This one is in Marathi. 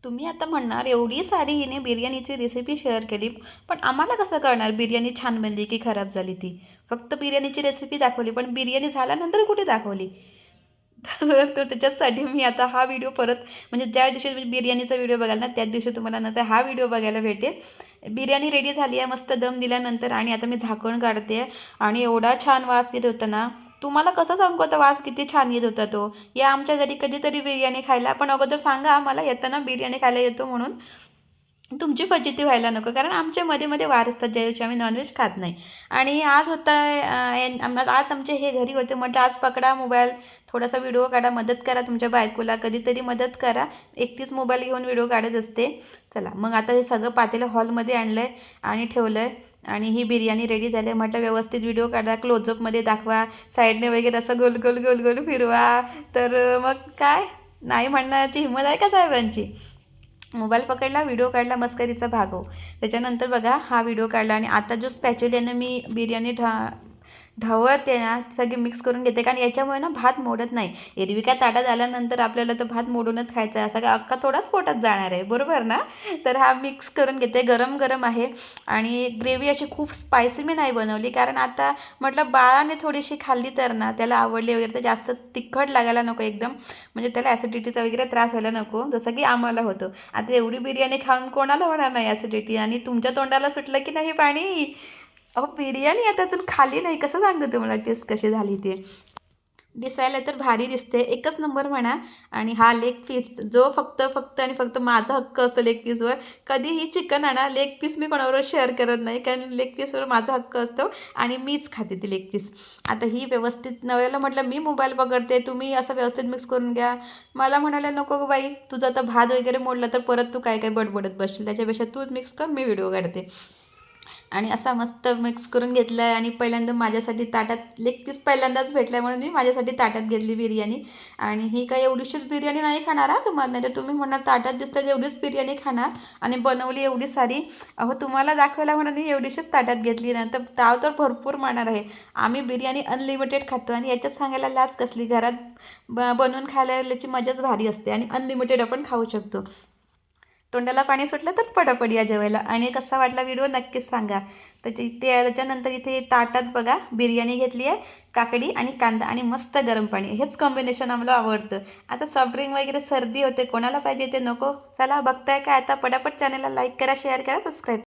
तुम्ही आता म्हणणार एवढी सारी हिने बिर्याणीची रेसिपी शेअर केली, पण आम्हाला कसं कळणार बिर्याणी छान बनली की खराब झाली ती? फक्त बिर्याणीची रेसिपी दाखवली, पण बिर्याणी झाल्यानंतर कुठे दाखवली? तर त्याच्यासाठी मी आता हा व्हिडिओ परत म्हणजे ज्या दिवशी तुम्ही बिर्याणीचा व्हिडिओ बघाल ना, त्याच दिवशी तुम्हाला नंतर हा व्हिडिओ बघायला भेटेल. बिर्याणी रेडी झाली आहे मस्त दम दिल्यानंतर आणि आता मी झाकण काढते आणि एवढा छान वास येत होता ना, तुम्हाला कसं सांगू आता वास किती छान येत होता तो. या आमच्या घरी कधीतरी बिर्याणी खायला, पण अगोदर सांगा मला येताना बिर्याणी खायला येतो म्हणून. तुमची फजिती व्हायला नको, कारण आमच्या मध्ये मध्ये वार असतात ज्या दिवशी आम्ही नॉनव्हेज खात नाही. आणि आज होता आज आमचे हे घरी होते, म्हटलं आज पकडा मोबाईल, थोडासा व्हिडिओ काढा, मदत करा तुमच्या बायकोला, कधीतरी मदत करा. एकटीच मोबाईल घेऊन व्हिडिओ काढत असते. चला मग आता हे सगळं पातेलं हॉलमध्ये आणलं आहे आणि ठेवलं आहे. आणि ही बिर्याणी रेडी झाली आहे. म्हटलं व्यवस्थित व्हिडिओ काढा, क्लोजअपमध्ये दाखवा, साईडने वगैरे असं गोल गोल गोल गोल फिरवा. तर मग काय नाही म्हणण्याची हिंमत आहे का साहेबांची? मोबाईल पकडला, व्हिडिओ काढला, मस्करीचा भाग हो. त्याच्यानंतर बघा हा व्हिडिओ काढला आणि आता जो स्पॅच्युल्यानं मी बिर्याणी ढवळते ना, सगळी मिक्स करून घेते, कारण याच्यामुळे ना भात मोडत नाही. एरवी काय ताटात आल्यानंतर आपल्याला तर भात मोडूनच खायचा आहे, असा काय अख्खा थोडाच पोटात जाणार आहे, बरोबर ना? तर हा मिक्स करून घेते. गरम गरम आहे आणि ग्रेव्ही अशी खूप स्पायसी मी नाही बनवली, कारण आता म्हटलं बाळाने थोडीशी खाल्ली तर ना त्याला आवडली वगैरे, तर जास्त तिखट लागायला नको एकदम, म्हणजे त्याला ॲसिडिटीचा वगैरे त्रास व्हायला नको, जसं की आम्हाला होतं. आता एवढी बिर्याणी खाऊन कोणाला होणार नाही ॲसिडिटी? आणि तुमच्या तोंडाला सुटलं की नाही पाणी? अहो बिर्याणी आता अजून खाली नाही, कसं सांगू तुम्हाला टेस्ट कशी झाली ते? दिसायला तर भारी दिसते, एकच नंबर म्हणा. आणि हा लेग पीस जो फक्त फक्त आणि फक्त माझा हक्क असतो लेग पीसवर. कधीही चिकन आणा, लेग पीस मी कोणाबरोबर शेअर करत नाही, कारण लेग पीसवर माझा हक्क असतो आणि मीच खाते ती लेग पीस. आता ही व्यवस्थित नवऱ्याला म्हटलं मी मोबाईल पकडते, तुम्ही असं व्यवस्थित मिक्स करून घ्या. मला म्हणाले नको गं बाई, तुझं आता भात वगैरे मोडला तर परत तू काय काय बडबडत बसशील, त्याच्यापेक्षा तूच मिक्स कर, मी व्हिडिओ काढते. आणि असा मस्त मिक्स करून घेतला आहे आणि पहिल्यांदा माझ्यासाठी ताटात लेग पीस पहिल्यांदाच भेटला आहे म्हणून मी माझ्यासाठी ताटात घेतली बिर्याणी. आणि ही काय एवढीशीच बिर्याणी नाही खाणार हा तुम्हाला, नाही तर तुम्ही म्हणणार ताटात दिसतं एवढीच बिर्याणी खाणार आणि बनवली एवढी सारी. अहो तुम्हाला दाखवायला म्हणून मी एवढीशीच ताटात घेतली ना, तर ताव तर भरपूर मारणार आहे. आम्ही बिर्याणी अनलिमिटेड खातो आणि याच्यात सांगायला लाज कसली, घरात बनवून खायला याची मजाच भारी असते आणि अनलिमिटेड आपण खाऊ शकतो. तोंडाला पाणी सुटलं तर पडापड या जेवायला. आणि कसा वाटला व्हिडिओ नक्कीच सांगा. त्याच्यानंतर इथे ताटात बघा बिर्याणी घेतली आहे, काकडी आणि कांदा आणि मस्त गरम पाणी, हेच कॉम्बिनेशन आम्हाला आवडतं. आता सॉफ्ट वगैरे सर्दी होते, कोणाला पाहिजे ते नको. चला बघताय काय आता, पटापट चॅनलला लाईक करा, शेअर करा, सबस्क्राईब